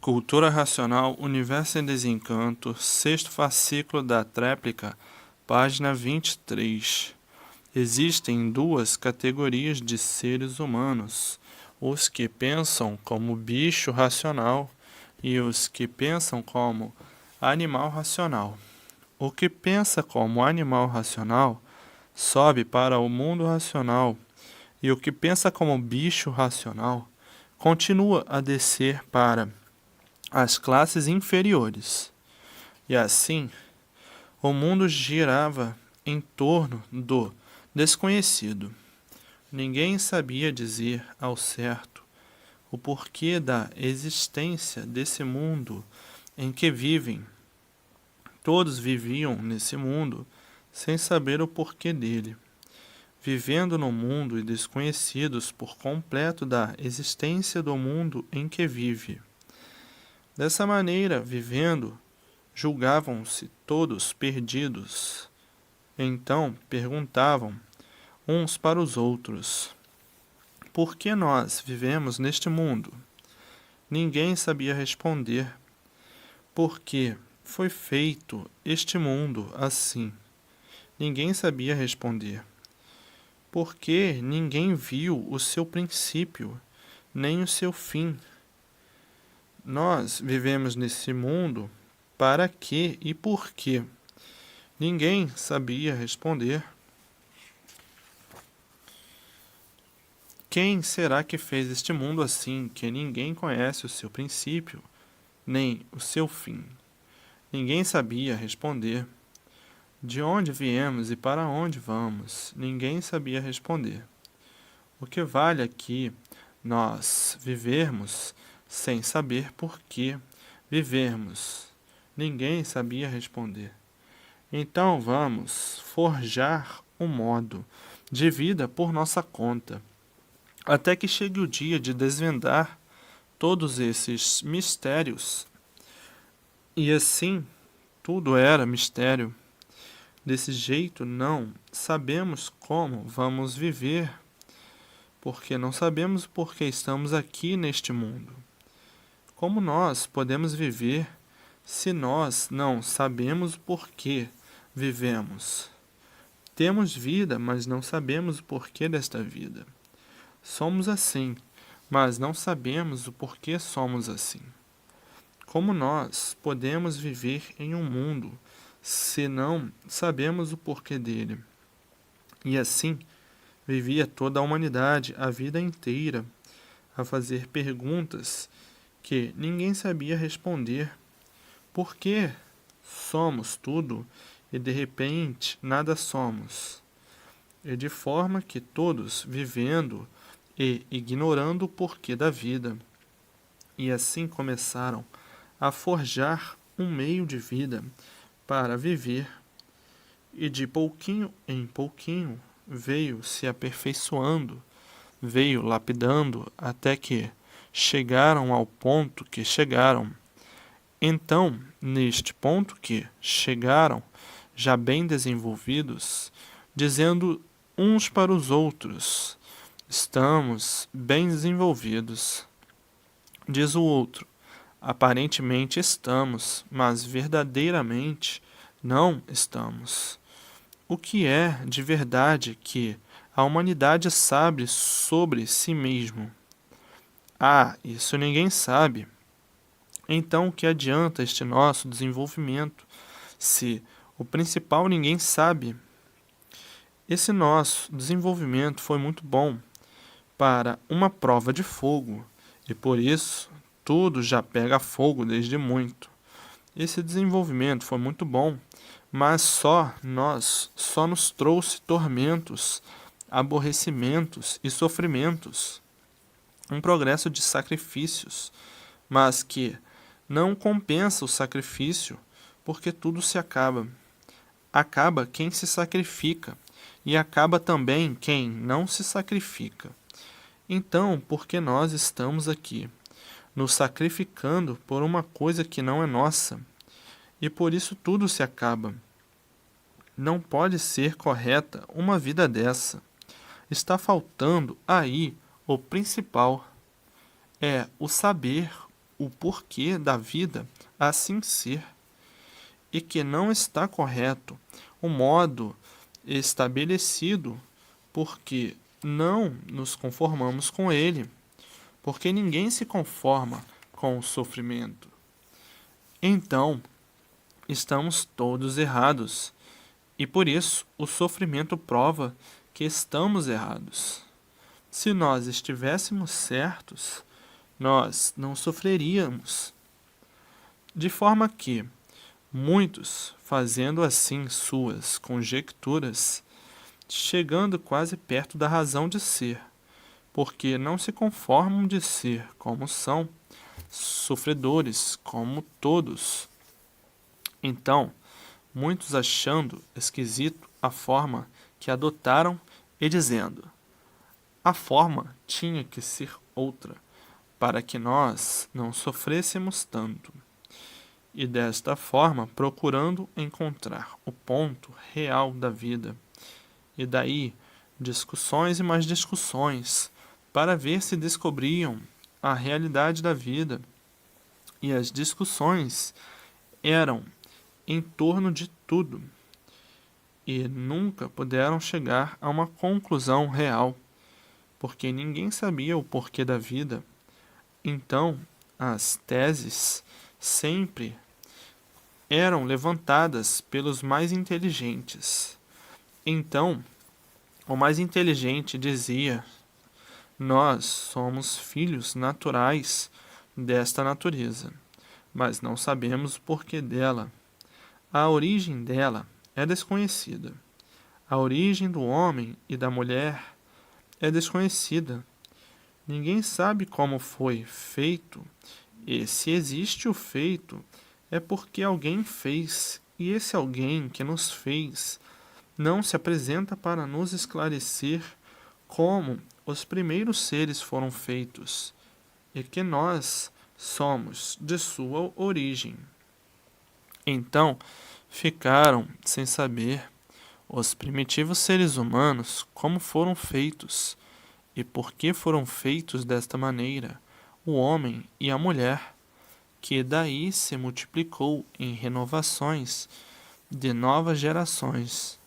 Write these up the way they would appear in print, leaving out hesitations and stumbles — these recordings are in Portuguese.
Cultura Racional, Universo em Desencanto, sexto fascículo da tréplica, página 23. Existem duas categorias de seres humanos: os que pensam como bicho racional e os que pensam como animal racional. O que pensa como animal racional sobe para o mundo racional, e o que pensa como bicho racional continua a descer para as classes inferiores. E assim, o mundo girava em torno do desconhecido. Ninguém sabia dizer ao certo o porquê da existência desse mundo em que vivem. Todos viviam nesse mundo sem saber o porquê dele, vivendo no mundo e desconhecidos por completo da existência do mundo em que vive. Dessa maneira, vivendo, julgavam-se todos perdidos. Então perguntavam uns para os outros: por que nós vivemos neste mundo? Ninguém sabia responder. Por que foi feito este mundo assim? Ninguém sabia responder. Por que ninguém viu o seu princípio, nem o seu fim? Nós vivemos nesse mundo para quê e por quê? Ninguém sabia responder. Quem será que fez este mundo assim, que ninguém conhece o seu princípio, nem o seu fim? Ninguém sabia responder. De onde viemos e para onde vamos? Ninguém sabia responder. O que vale aqui nós vivermos sem saber por que vivermos? Ninguém sabia responder. Então vamos forjar um modo de vida por nossa conta, até que chegue o dia de desvendar todos esses mistérios. E assim, tudo era mistério. Desse jeito, não sabemos como vamos viver, porque não sabemos por que estamos aqui neste mundo. Como nós podemos viver se nós não sabemos por que vivemos? Temos vida, mas não sabemos o porquê desta vida. Somos assim, mas não sabemos o porquê somos assim. Como nós podemos viver em um mundo se não sabemos o porquê dele? E assim, vivia toda a humanidade a vida inteira a fazer perguntas que ninguém sabia responder. Por que somos tudo e de repente nada somos? E de forma que todos vivendo e ignorando o porquê da vida. E assim começaram a forjar um meio de vida para viver, e de pouquinho em pouquinho veio se aperfeiçoando, veio lapidando até que chegaram ao ponto que chegaram. Então, neste ponto que chegaram, já bem desenvolvidos, dizendo uns para os outros: estamos bem desenvolvidos. Diz o outro: aparentemente estamos, mas verdadeiramente não estamos. O que é de verdade que a humanidade sabe sobre si mesmo? Isso ninguém sabe. Então, o que adianta este nosso desenvolvimento, se o principal ninguém sabe? Esse nosso desenvolvimento foi muito bom para uma prova de fogo, e por isso tudo já pega fogo desde muito. Esse desenvolvimento foi muito bom, mas só nos trouxe tormentos, aborrecimentos e sofrimentos. Um progresso de sacrifícios, mas que não compensa o sacrifício, porque tudo se acaba. Acaba quem se sacrifica, e acaba também quem não se sacrifica. Então, por que nós estamos aqui, nos sacrificando por uma coisa que não é nossa? E por isso tudo se acaba. Não pode ser correta uma vida dessa. Está faltando aí o principal. É o saber o porquê da vida assim ser, e que não está correto o modo estabelecido, porque não nos conformamos com ele, porque ninguém se conforma com o sofrimento. Então, estamos todos errados, e por isso o sofrimento prova que estamos errados. Se nós estivéssemos certos, nós não sofreríamos. De forma que muitos, fazendo assim suas conjecturas, chegando quase perto da razão de ser, porque não se conformam de ser como são, sofredores como todos. Então, muitos achando esquisito a forma que adotaram e dizendo: a forma tinha que ser outra, para que nós não sofrêssemos tanto. E desta forma procurando encontrar o ponto real da vida. E daí discussões e mais discussões, para ver se descobriam a realidade da vida. E as discussões eram em torno de tudo, e nunca puderam chegar a uma conclusão real, porque ninguém sabia o porquê da vida. Então, as teses sempre eram levantadas pelos mais inteligentes. Então, o mais inteligente dizia: nós somos filhos naturais desta natureza, mas não sabemos o porquê dela. A origem dela é desconhecida. A origem do homem e da mulher é desconhecida. Ninguém sabe como foi feito, e se existe o feito, é porque alguém fez, e esse alguém que nos fez não se apresenta para nos esclarecer como os primeiros seres foram feitos, e que nós somos de sua origem. Então, ficaram sem saber os primitivos seres humanos como foram feitos, e por que foram feitos desta maneira, o homem e a mulher, que daí se multiplicou em renovações de novas gerações.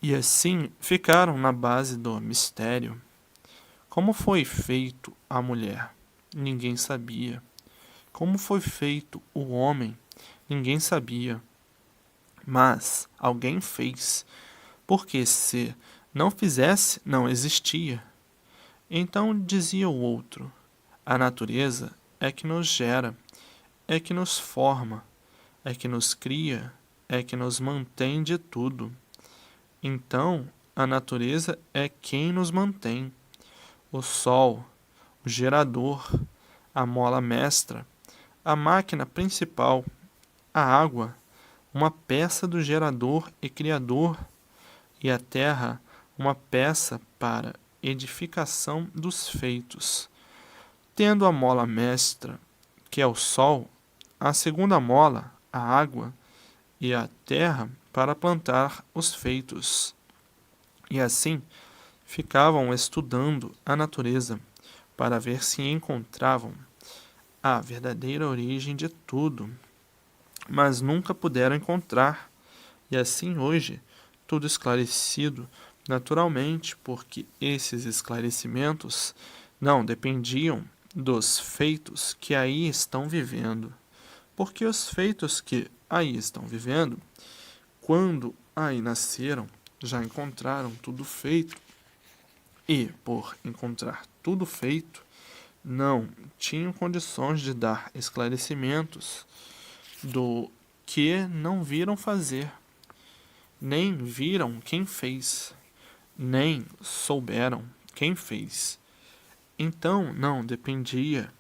E assim ficaram na base do mistério. Como foi feito a mulher? Ninguém sabia. Como foi feito o homem? Ninguém sabia. Mas alguém fez, porque se não fizesse, não existia. Então dizia o outro: a natureza é que nos gera, é que nos forma, é que nos cria, é que nos mantém de tudo. Então, a natureza é quem nos mantém. O sol, o gerador, a mola mestra, a máquina principal, a água, uma peça do gerador e criador, e a terra, uma peça para edificação dos feitos. Tendo a mola mestra, que é o sol, a segunda mola, a água, e a terra para plantar os feitos. E assim ficavam estudando a natureza para ver se encontravam a verdadeira origem de tudo, mas nunca puderam encontrar. E assim hoje, tudo esclarecido naturalmente, porque esses esclarecimentos não dependiam dos feitos que aí estão vivendo, porque os feitos que aí estão vivendo, quando aí nasceram, já encontraram tudo feito, e por encontrar tudo feito, não tinham condições de dar esclarecimentos do que não viram fazer, nem viram quem fez, nem souberam quem fez. Então não dependia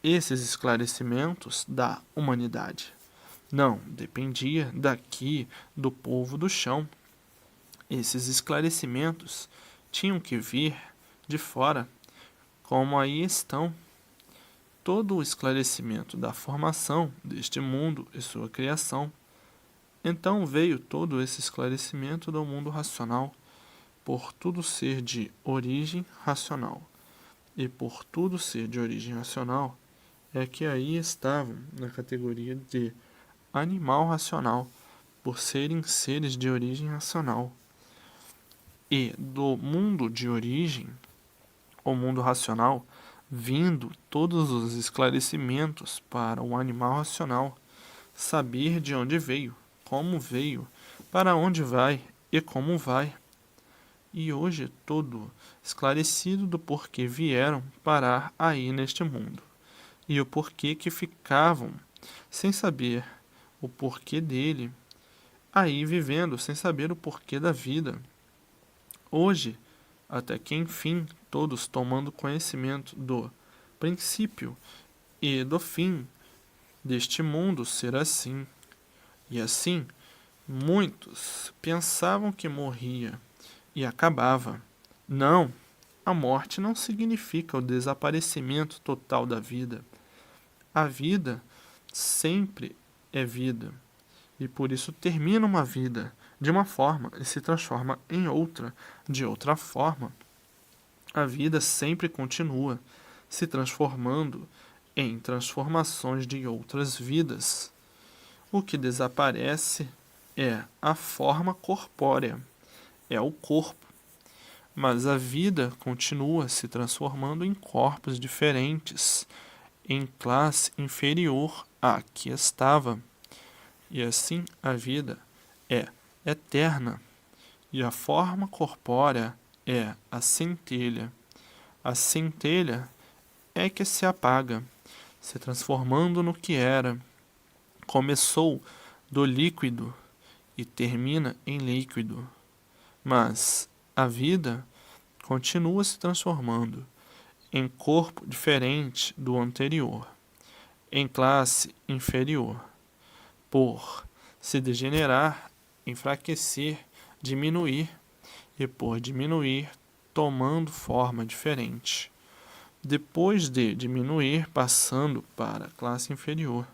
esses esclarecimentos da humanidade. Não dependia daqui do povo do chão. Esses esclarecimentos tinham que vir de fora, como aí estão. Todo o esclarecimento da formação deste mundo e sua criação. Então veio todo esse esclarecimento do mundo racional, por tudo ser de origem racional. E por tudo ser de origem racional, é que aí estavam na categoria de animal racional, por serem seres de origem racional. E do mundo de origem, o mundo racional, vindo todos os esclarecimentos para o animal racional, saber de onde veio, como veio, para onde vai e como vai. E hoje todo esclarecido do porquê vieram parar aí neste mundo, e o porquê que ficavam sem saber o porquê dele, aí vivendo sem saber o porquê da vida. Hoje, até que enfim, todos tomando conhecimento do princípio e do fim deste mundo ser assim. E assim, muitos pensavam que morria e acabava. Não, a morte não significa o desaparecimento total da vida. A vida sempre é vida, e por isso termina uma vida de uma forma e se transforma em outra de outra forma. A vida sempre continua se transformando em transformações de outras vidas. O que desaparece é a forma corpórea, é o corpo, mas a vida continua se transformando em corpos diferentes, em classe inferior à que estava. E assim a vida é eterna, e a forma corpórea é a centelha. A centelha é que se apaga, se transformando no que era. Começou do líquido e termina em líquido. Mas a vida continua se transformando em corpo diferente do anterior, em classe inferior, por se degenerar, enfraquecer, diminuir, e por diminuir, tomando forma diferente. Depois de diminuir, passando para a classe inferior.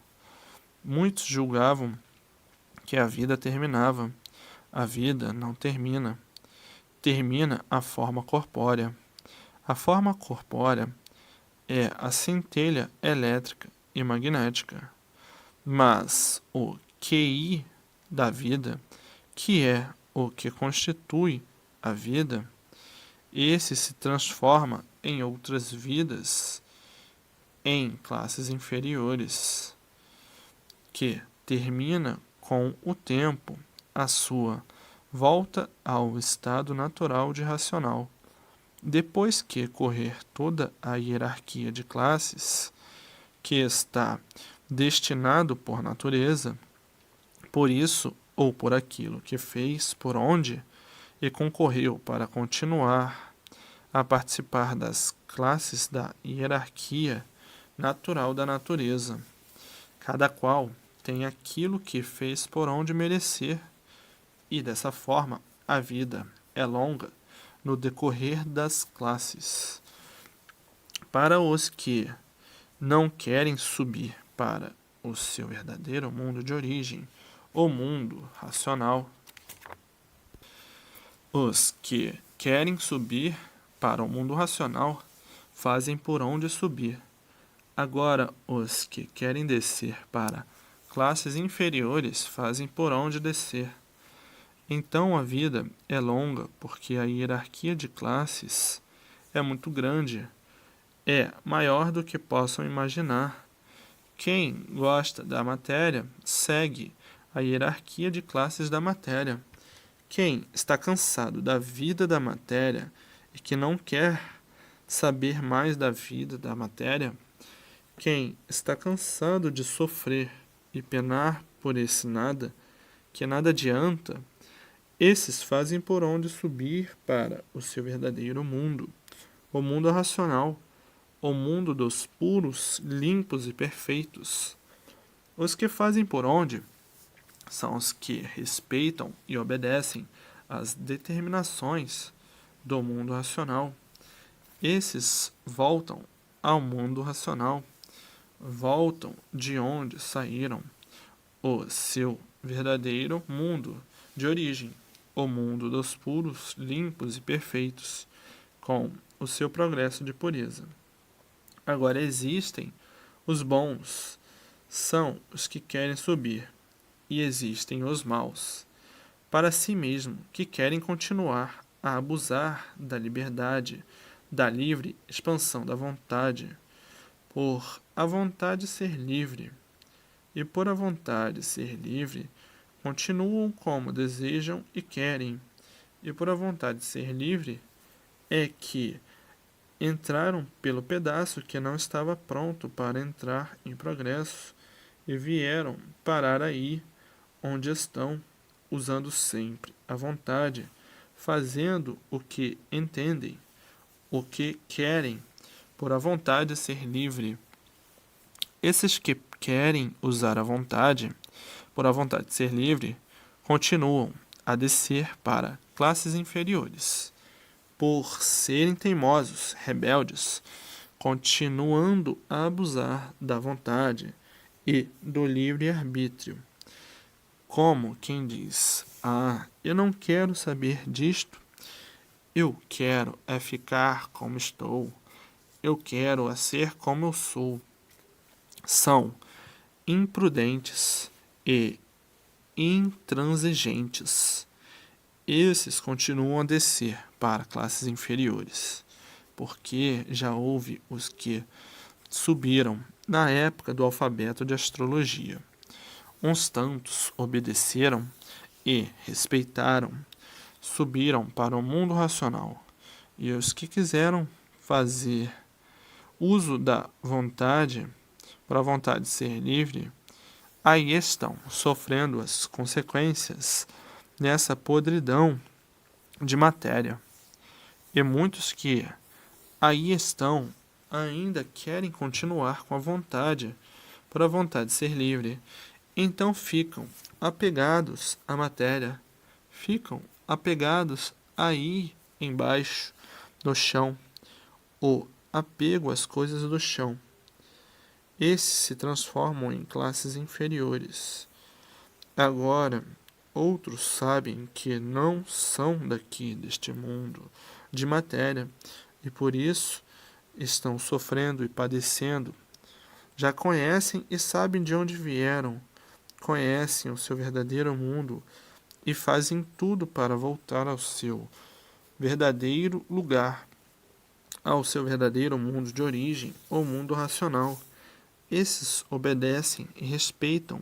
Muitos julgavam que a vida terminava. A vida não termina. Termina a forma corpórea. A forma corpórea é a centelha elétrica e magnética. Mas o QI da vida, que é o que constitui a vida, esse se transforma em outras vidas, em classes inferiores, que termina com o tempo a sua volta ao estado natural de racional. Depois que correr toda a hierarquia de classes, que está destinado por natureza, por isso ou por aquilo que fez, por onde, e concorreu para continuar a participar das classes da hierarquia natural da natureza. Cada qual tem aquilo que fez por onde merecer, e dessa forma a vida é longa no decorrer das classes. Para os que não querem subir para o seu verdadeiro mundo de origem, o mundo racional, os que querem subir para o mundo racional fazem por onde subir. Agora, os que querem descer para classes inferiores fazem por onde descer. Então a vida é longa porque a hierarquia de classes é muito grande, é maior do que possam imaginar. Quem gosta da matéria segue a hierarquia de classes da matéria. Quem está cansado da vida da matéria e que não quer saber mais da vida da matéria, quem está cansado de sofrer e penar por esse nada, que nada adianta, esses fazem por onde subir para o seu verdadeiro mundo, o mundo racional, o mundo dos puros, limpos e perfeitos. Os que fazem por onde são os que respeitam e obedecem às determinações do mundo racional. Esses voltam ao mundo racional, voltam de onde saíram, o seu verdadeiro mundo de origem, o mundo dos puros, limpos e perfeitos, com o seu progresso de pureza. Agora existem Os bons são os que querem subir, e existem os maus, para si mesmo, que querem continuar a abusar da liberdade, da livre expansão da vontade, por a vontade ser livre, e por a vontade ser livre, continuam como desejam e querem, e por a vontade ser livre, é que entraram pelo pedaço que não estava pronto para entrar em progresso, e vieram parar aí onde estão, usando sempre a vontade, fazendo o que entendem, o que querem, por a vontade ser livre. Esses que querem usar a vontade, por a vontade ser livre, continuam a descer para classes inferiores, por serem teimosos, rebeldes, continuando a abusar da vontade e do livre-arbítrio. Como quem diz: "Ah, eu não quero saber disto, eu quero é ficar como estou, eu quero é ser como eu sou." São imprudentes e intransigentes. Esses continuam a descer para classes inferiores, porque já houve os que subiram na época do alfabeto de astrologia. Uns tantos obedeceram e respeitaram, subiram para o mundo racional, e os que quiseram fazer uso da vontade, para a vontade ser livre, aí estão sofrendo as consequências nessa podridão de matéria. E muitos que aí estão ainda querem continuar com a vontade, para a vontade ser livre, então ficam apegados à matéria, ficam apegados aí embaixo, no chão, o apego às coisas do chão. Esses se transformam em classes inferiores. Agora, outros sabem que não são daqui deste mundo de matéria e por isso estão sofrendo e padecendo. Já conhecem e sabem de onde vieram, conhecem o seu verdadeiro mundo e fazem tudo para voltar ao seu verdadeiro lugar, ao seu verdadeiro mundo de origem, ou mundo racional. Esses obedecem e respeitam,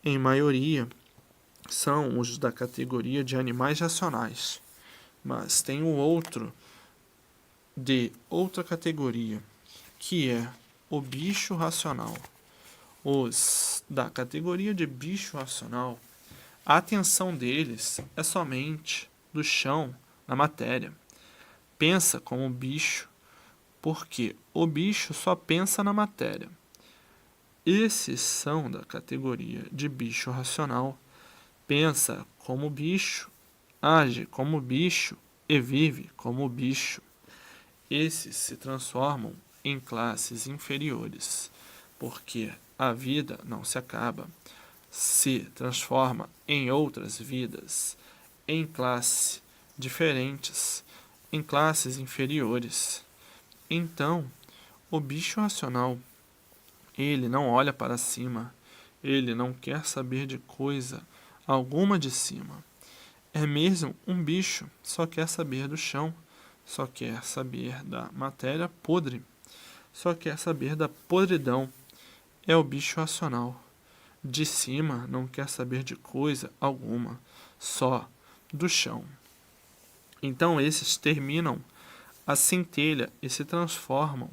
em maioria, são os da categoria de animais racionais. Mas tem o outro de outra categoria, que é o bicho racional. Os da categoria de bicho racional, a atenção deles é somente do chão, na matéria. Pensa como bicho, porque o bicho só pensa na matéria. Esses são da categoria de bicho racional. Pensa como bicho, age como bicho e vive como bicho. Esses se transformam em classes inferiores, porque a vida não se acaba, se transforma em outras vidas, em classes diferentes, em classes inferiores. Então, o bicho racional, ele não olha para cima, ele não quer saber de coisa alguma de cima. É mesmo um bicho, só quer saber do chão, só quer saber da matéria podre, só quer saber da podridão. É o bicho racional. De cima não quer saber de coisa alguma, só do chão. Então esses terminam a centelha e se transformam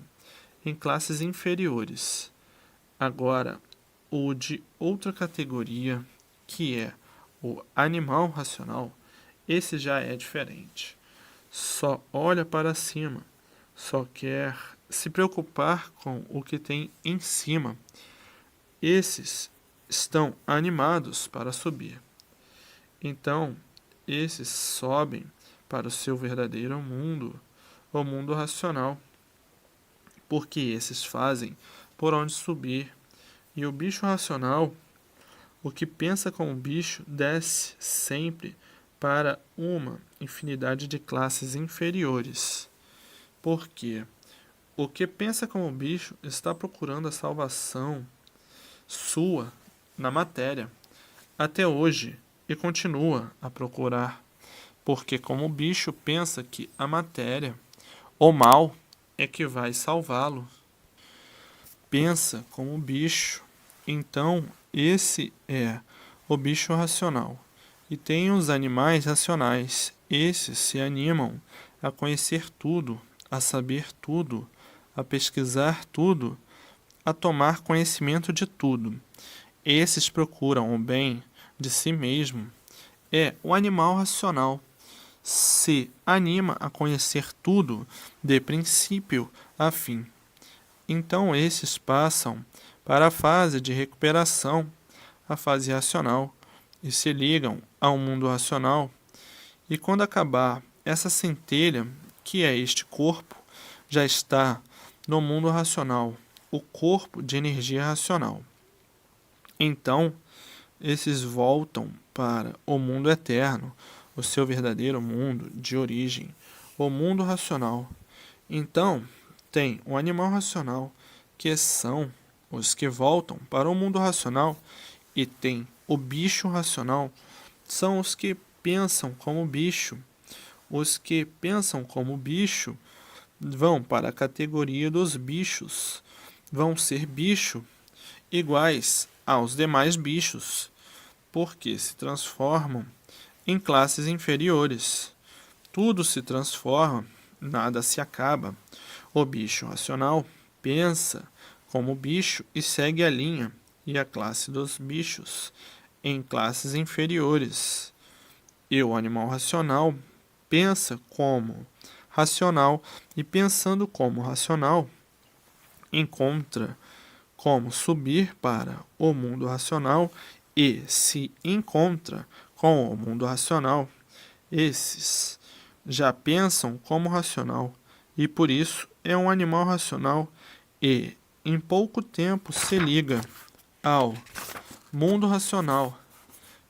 em classes inferiores. Agora, o de outra categoria, que é o animal racional, esse já é diferente. Só olha para cima, só quer se preocupar com o que tem em cima. Esses estão animados para subir. Então, esses sobem para o seu verdadeiro mundo, o mundo racional, porque esses fazem por onde subir. E o bicho racional, o que pensa como bicho, desce sempre para uma infinidade de classes inferiores. Porque O que pensa como bicho está procurando a salvação sua na matéria até hoje e continua a procurar, porque como bicho pensa que a matéria, o mal, é que vai salvá-lo. Pensa como bicho. Então, esse é o bicho racional. E tem os animais racionais. Esses se animam a conhecer tudo, a saber tudo, a pesquisar tudo, a tomar conhecimento de tudo. Esses procuram o bem de si mesmo. É o animal racional. Se anima a conhecer tudo, de princípio a fim. Então esses passam para a fase de recuperação, a fase racional, e se ligam ao mundo racional. E quando acabar essa centelha, que é este corpo, já está no mundo racional, o corpo de energia racional. Então, esses voltam para o mundo eterno, o seu verdadeiro mundo de origem, o mundo racional. Então, tem o animal racional, que são os que voltam para o mundo racional, e tem o bicho racional, são os que pensam como bicho. Os que pensam como bicho vão para a categoria dos bichos, vão ser bicho iguais aos demais bichos, porque se transformam em classes inferiores. Tudo se transforma, nada se acaba. O bicho racional pensa como bicho e segue a linha e a classe dos bichos em classes inferiores. E o animal racional pensa como racional e, pensando como racional, encontra como subir para o mundo racional e se encontra com o mundo racional. Esses já pensam como racional e por isso é um animal racional e em pouco tempo se liga ao mundo racional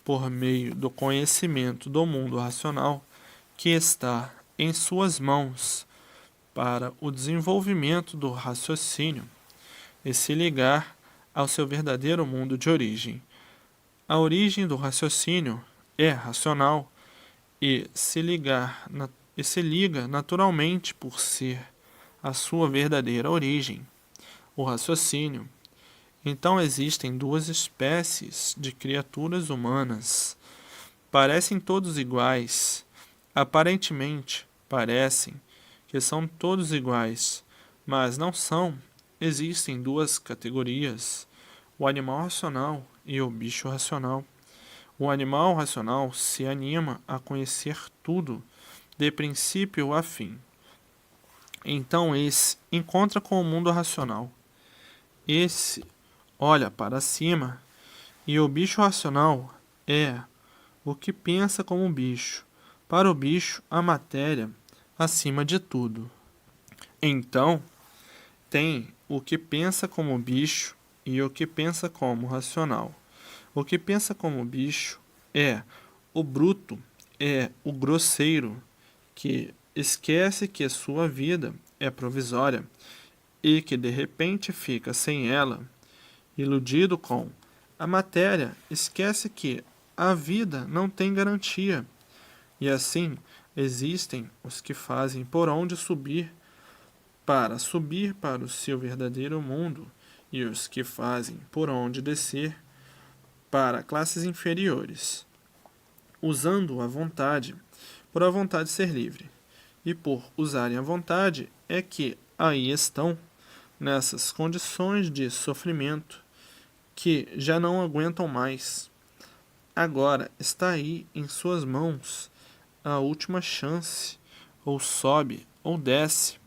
por meio do conhecimento do mundo racional que está em suas mãos para o desenvolvimento do raciocínio e se ligar ao seu verdadeiro mundo de origem. A origem do raciocínio é racional e se liga naturalmente por ser a sua verdadeira origem, o raciocínio. Então existem duas espécies de criaturas humanas. Parecem todos iguais. Aparentemente parecem que são todos iguais, mas não são. Existem duas categorias: o animal racional e o bicho racional. O animal racional se anima a conhecer tudo, de princípio a fim. Então esse encontra com o mundo racional. Esse olha para cima, e o bicho racional é o que pensa como um bicho. Para o bicho, a matéria acima de tudo. Então, tem o que pensa como bicho e o que pensa como racional. O que pensa como bicho é o bruto, é o grosseiro, que esquece que a sua vida é provisória e que de repente fica sem ela, iludido com a matéria, esquece que a vida não tem garantia. E assim existem os que fazem por onde subir para o seu verdadeiro mundo, e os que fazem por onde descer para classes inferiores, usando a vontade, por a vontade ser livre. E por usarem a vontade é que aí estão, nessas condições de sofrimento, que já não aguentam mais. Agora está aí em suas mãos a última chance, ou sobe ou desce.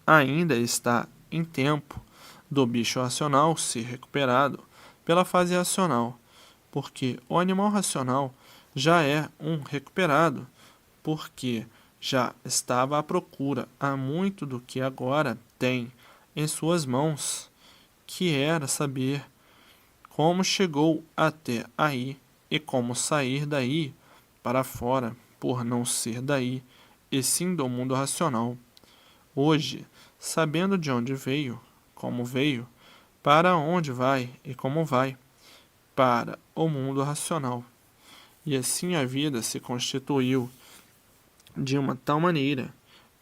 Ainda está em tempo do bicho racional ser recuperado pela fase racional, porque o animal racional já é um recuperado, porque já estava à procura há muito do que agora tem em suas mãos, que era saber como chegou até aí e como sair daí para fora, por não ser daí, e sim do mundo racional. Hoje sabendo de onde veio, como veio, para onde vai e como vai, para o mundo racional. E assim a vida se constituiu de uma tal maneira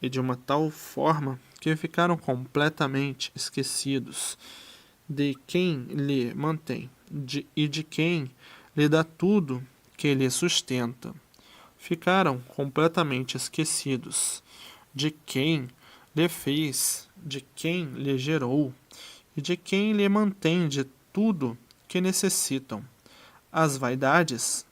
e de uma tal forma que ficaram completamente esquecidos de quem lhe mantém e de quem lhe dá tudo que lhe sustenta. Ficaram completamente esquecidos de quem lhe fez, de quem lhe gerou e de quem lhe mantém de tudo que necessitam. As vaidades,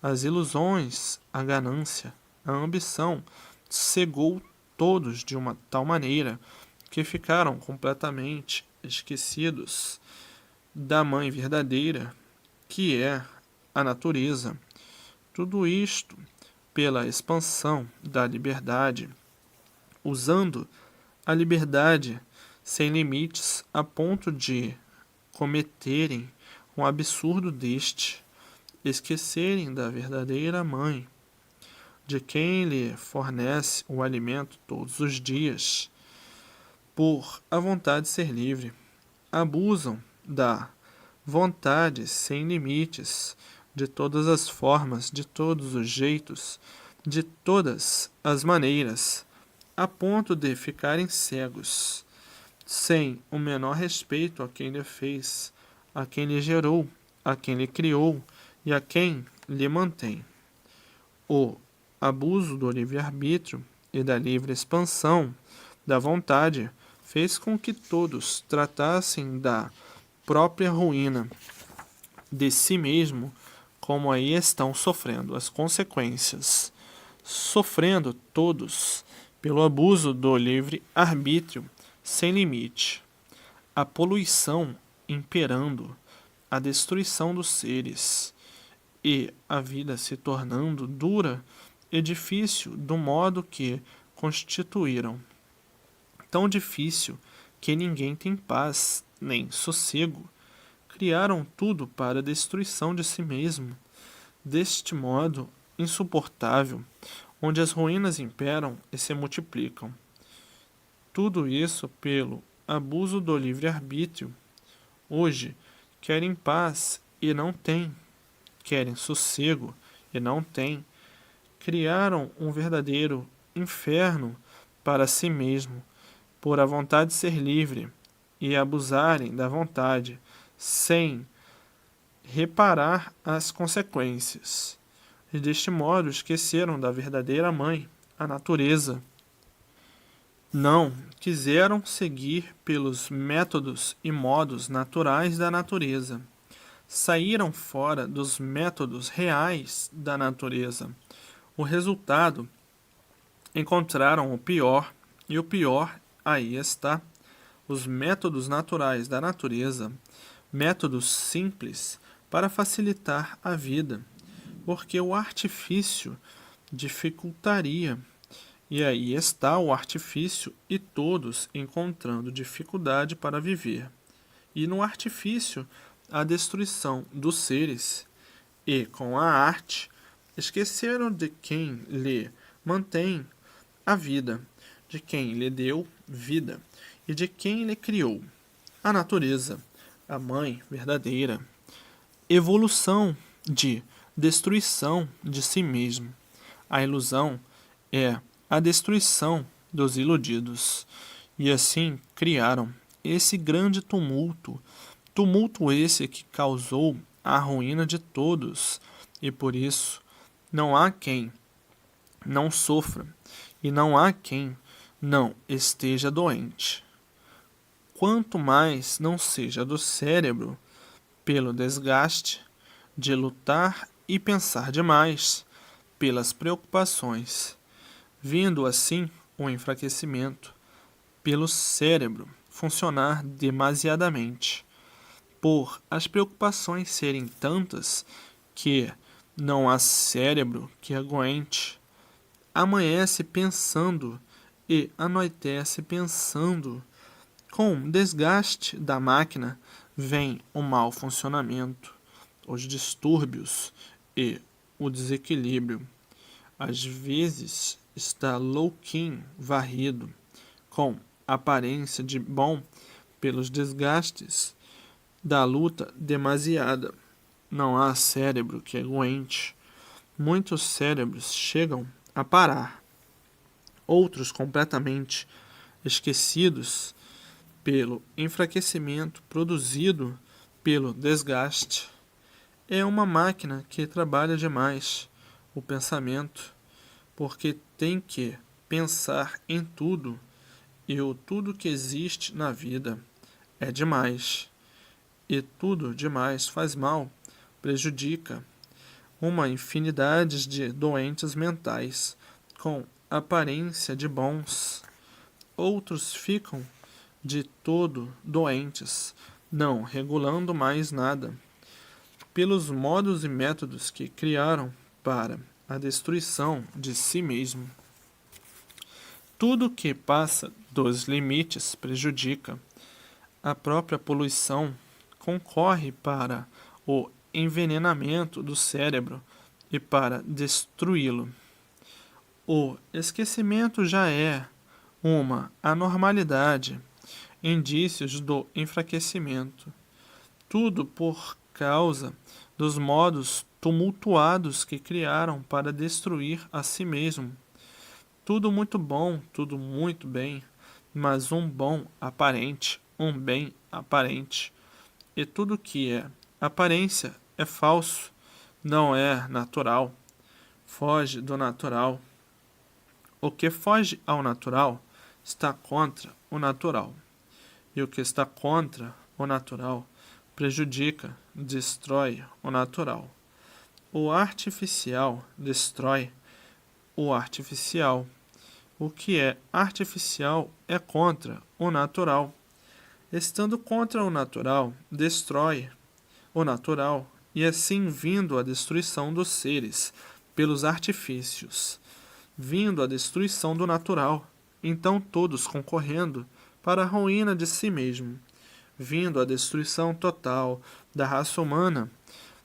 as ilusões, a ganância, a ambição cegou todos de uma tal maneira que ficaram completamente esquecidos da mãe verdadeira, que é a natureza. Tudo isto pela expansão da liberdade, usando a liberdade sem limites a ponto de cometerem um absurdo deste, esquecerem da verdadeira mãe, de quem lhe fornece o alimento todos os dias, por a vontade ser livre. Abusam da vontade sem limites, de todas as formas, de todos os jeitos, de todas as maneiras, a ponto de ficarem cegos, sem o menor respeito a quem lhe fez, a quem lhe gerou, a quem lhe criou e a quem lhe mantém. O abuso do livre-arbítrio e da livre expansão da vontade fez com que todos tratassem da própria ruína de si mesmo, como aí estão sofrendo as consequências, sofrendo todos pelo abuso do livre-arbítrio sem limite, a poluição imperando, a destruição dos seres e a vida se tornando dura e difícil do modo que constituíram. Tão difícil que ninguém tem paz nem sossego. Criaram tudo para a destruição de si mesmo, deste modo insuportável, onde as ruínas imperam e se multiplicam. Tudo isso pelo abuso do livre-arbítrio. Hoje querem paz e não têm, querem sossego e não têm. Criaram um verdadeiro inferno para si mesmo, por a vontade ser livre e abusarem da vontade, sem reparar as consequências. E deste modo esqueceram da verdadeira mãe, a natureza. Não quiseram seguir pelos métodos e modos naturais da natureza. Saíram fora dos métodos reais da natureza. O resultado, encontraram o pior, e o pior aí está. Os métodos naturais da natureza, métodos simples para facilitar a vida, porque o artifício dificultaria. E aí está o artifício e todos encontrando dificuldade para viver. E no artifício, a destruição dos seres. E com a arte, esqueceram de quem lhe mantém a vida, de quem lhe deu vida e de quem lhe criou. A natureza, a mãe verdadeira. Evolução de destruição de si mesmo. A ilusão é a destruição dos iludidos. E assim criaram esse grande tumulto, tumulto esse que causou a ruína de todos, e por isso não há quem não sofra, e não há quem não esteja doente. Quanto mais não seja do cérebro, pelo desgaste de lutar e pensar demais, pelas preocupações, vindo assim o enfraquecimento, pelo cérebro funcionar demasiadamente, por as preocupações serem tantas que não há cérebro que aguente. Amanhece pensando e anoitece pensando. Com desgaste da máquina vem o mau funcionamento, os distúrbios e o desequilíbrio. Às vezes está louquinho, varrido, com aparência de bom pelos desgastes da luta demasiada. Não há cérebro que aguente. Muitos cérebros chegam a parar, outros completamente esquecidos pelo enfraquecimento produzido pelo desgaste. É uma máquina que trabalha demais o pensamento, porque tem que pensar em tudo, e o tudo que existe na vida é demais, e tudo demais faz mal, prejudica. Uma infinidade de doentes mentais com aparência de bons. Outros ficam de todo doentes, não regulando mais nada, pelos modos e métodos que criaram para a destruição de si mesmo. Tudo que passa dos limites prejudica. A própria poluição concorre para o envenenamento do cérebro e para destruí-lo. O esquecimento já é uma anormalidade, indícios do enfraquecimento. Tudo por causa dos modos tumultuados que criaram para destruir a si mesmo. Tudo muito bom, tudo muito bem, mas um bom aparente, um bem aparente. E tudo que é aparência é falso, não é natural, foge do natural. O que foge ao natural está contra o natural, e o que está contra o natural prejudica, destrói o natural. O artificial destrói o artificial. O que é artificial é contra o natural. Estando contra o natural, destrói o natural, e assim vindo a destruição dos seres pelos artifícios, vindo a destruição do natural, então todos concorrendo para a ruína de si mesmo, vindo a destruição total da raça humana,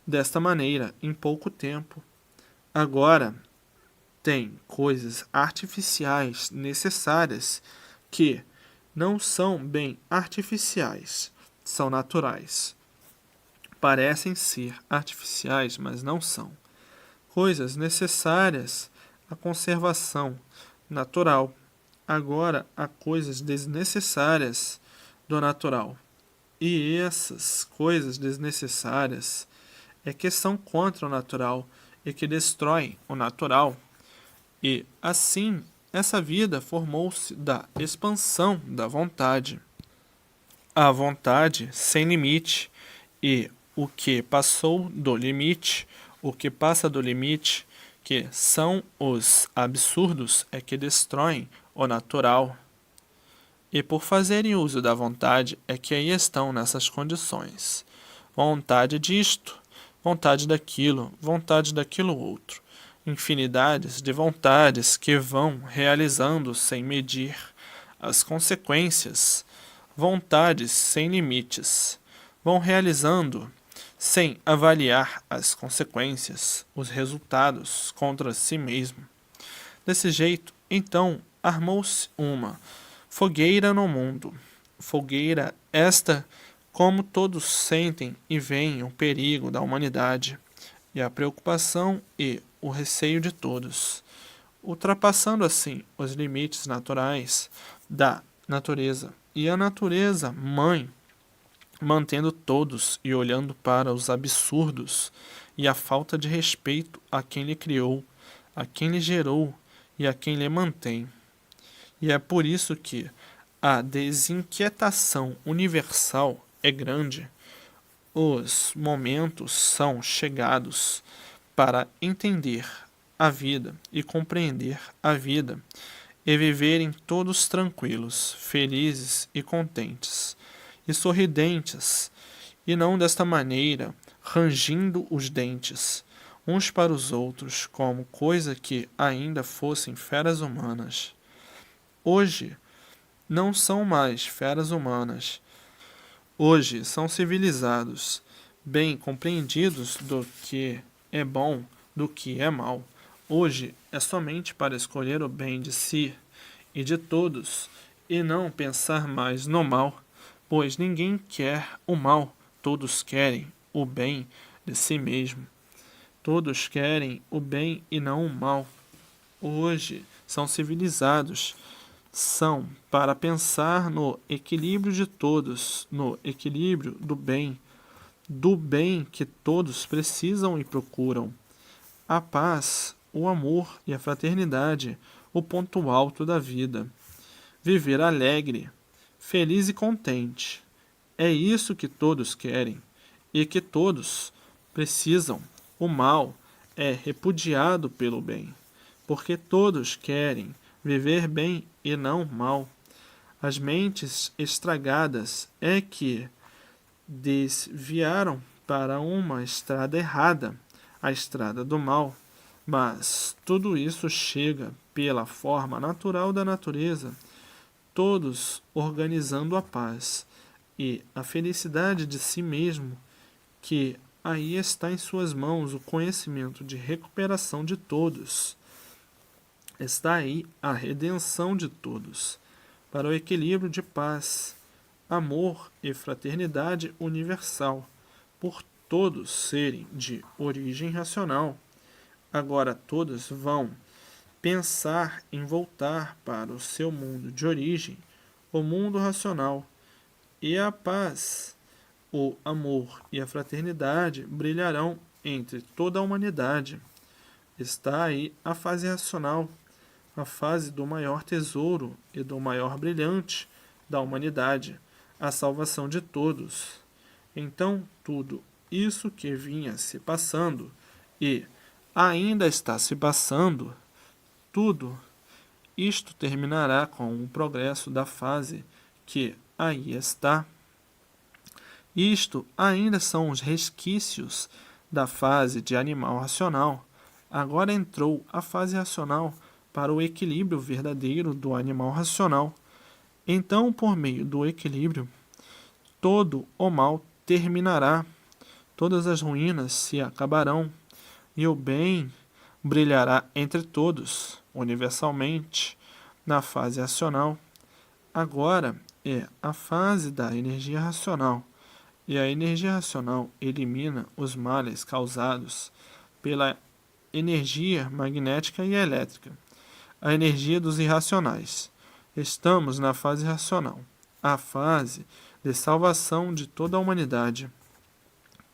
desta maneira, em pouco tempo. Agora, tem coisas artificiais necessárias que não são bem artificiais, são naturais. Parecem ser artificiais, mas não são. Coisas necessárias à conservação natural. Agora há coisas desnecessárias do natural. E essas coisas desnecessárias é que são contra o natural e que destroem o natural. E, assim, essa vida formou-se da expansão da vontade. A vontade sem limite, e o que passou do limite, o que passa do limite, que são os absurdos, é que destroem o natural. E por fazerem uso da vontade é que aí estão nessas condições. Vontade disto, vontade daquilo outro. Infinidades de vontades que vão realizando sem medir as consequências. Vontades sem limites. Vão realizando sem avaliar as consequências, os resultados contra si mesmo. Desse jeito, então, armou-se uma fogueira no mundo. Fogueira esta, como todos sentem e veem o perigo da humanidade, e a preocupação e o receio de todos, ultrapassando assim os limites naturais da natureza, e a natureza mãe, mantendo todos e olhando para os absurdos e a falta de respeito a quem lhe criou, a quem lhe gerou e a quem lhe mantém. E é por isso que a desinquietação universal é grande. Os momentos são chegados para entender a vida e compreender a vida e viverem todos tranquilos, felizes e contentes e sorridentes, e não desta maneira, rangindo os dentes uns para os outros, como coisa que ainda fossem feras humanas. Hoje não são mais feras humanas. Hoje são civilizados, bem compreendidos do que é bom, do que é mal. Hoje é somente para escolher o bem de si e de todos, e não pensar mais no mal, pois ninguém quer o mal, todos querem o bem de si mesmo. Todos querem o bem e não o mal. Hoje são civilizados, são para pensar no equilíbrio de todos, no equilíbrio do bem que todos precisam e procuram. A paz, o amor e a fraternidade, o ponto alto da vida. Viver alegre, feliz e contente. É isso que todos querem e que todos precisam. O mal é repudiado pelo bem, porque todos querem viver bem e não mal. As mentes estragadas é que desviaram para uma estrada errada, a estrada do mal. Mas tudo isso chega pela forma natural da natureza, todos organizando a paz e a felicidade de si mesmo, que aí está em suas mãos o conhecimento de recuperação de todos. Está aí a redenção de todos, para o equilíbrio de paz, amor e fraternidade universal, por todos serem de origem racional. Agora todos vão pensar em voltar para o seu mundo de origem, o mundo racional, e a paz, o amor e a fraternidade brilharão entre toda a humanidade. Está aí a fase racional, a fase do maior tesouro e do maior brilhante da humanidade, a salvação de todos. Então, tudo isso que vinha se passando e ainda está se passando, tudo isto terminará com o progresso da fase que aí está. Isto ainda são os resquícios da fase de animal racional. Agora entrou a fase racional para o equilíbrio verdadeiro do animal racional. Então, por meio do equilíbrio, todo o mal terminará, todas as ruínas se acabarão, e o bem brilhará entre todos, universalmente, na fase racional. Agora é a fase da energia racional, e a energia racional elimina os males causados pela energia magnética e elétrica, a energia dos irracionais. Estamos na fase racional, a fase de salvação de toda a humanidade.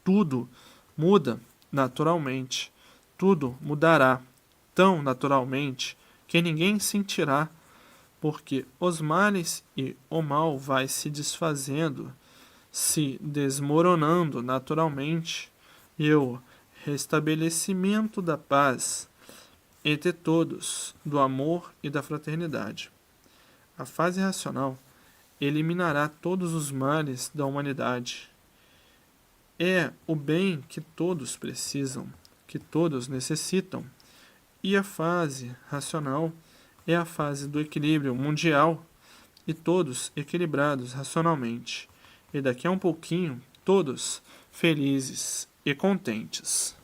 Tudo muda naturalmente, tudo mudará tão naturalmente que ninguém sentirá, porque os males e o mal vai se desfazendo, se desmoronando naturalmente, e o restabelecimento da paz entre todos, do amor e da fraternidade. A fase racional eliminará todos os males da humanidade. É o bem que todos precisam, que todos necessitam. E a fase racional é a fase do equilíbrio mundial, e todos equilibrados racionalmente. E daqui a um pouquinho, todos felizes e contentes.